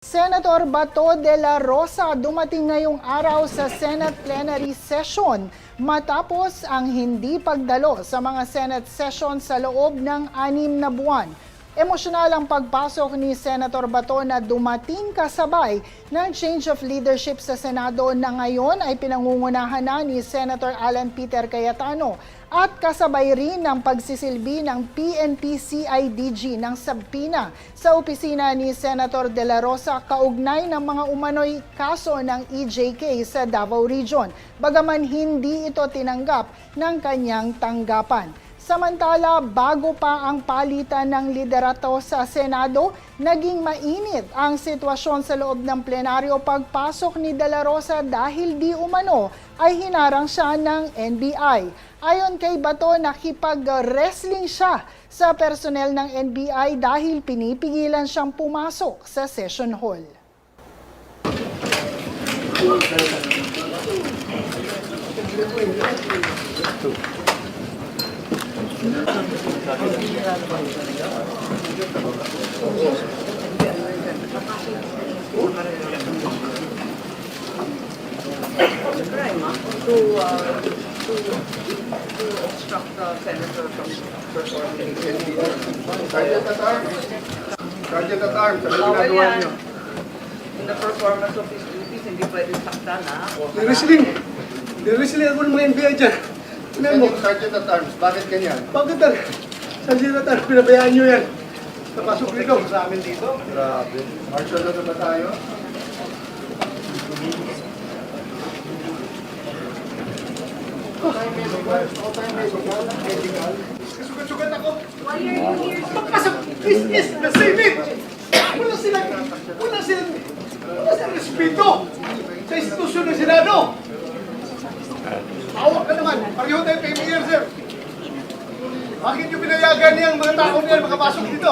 Senator Bato de la Rosa dumating ngayong araw sa Senate plenary session matapos ang hindi pagdalo sa mga Senate session sa loob ng 6 na buwan. Emosyonal ang pagpasok ni Senator Bato na dumating kasabay ng change of leadership sa Senado na ngayon ay pinangungunahan na ni Senator Alan Peter Cayetano at kasabay rin ng pagsisilbi ng PNP-CIDG ng sabpina sa opisina ni Senator De La Rosa kaugnay ng mga umano'y kaso ng EJK sa Davao Region, bagaman hindi ito tinanggap ng kanyang tanggapan. Samantala, bago pa ang palitan ng liderato sa Senado, naging mainit ang sitwasyon sa loob ng plenaryo pagpasok ni De La Rosa dahil di umano ay hinarang siya ng NBI. Ayon kay Bato, nakipag-wrestling siya sa personnel ng NBI dahil pinipigilan siyang pumasok sa session hall. To obstruct the senator from performing. Sergeant at Arms, ano Bawal ginagawa yan. niyo? In the performance of his duties, hindi pwedeng saktan, ha? Di-wrestling ako ng mga NBI dyan. Tingnan mo, Sergeant at Arms, bakit ganyan? bakit na? Sergeant at Arms, pinabayaan nyo yan. Napasok dito. Sa amin dito? Grabe. Martial na ba tayo? Sugat-sugat ako. Pagpasok, is the Senate. Wala silang respeto sa institusyon ng Senado. Hawak ka naman. Pareho tayo PBR, sir. Bakit nyo pinayagan niyang mga tao niyan makapasok dito?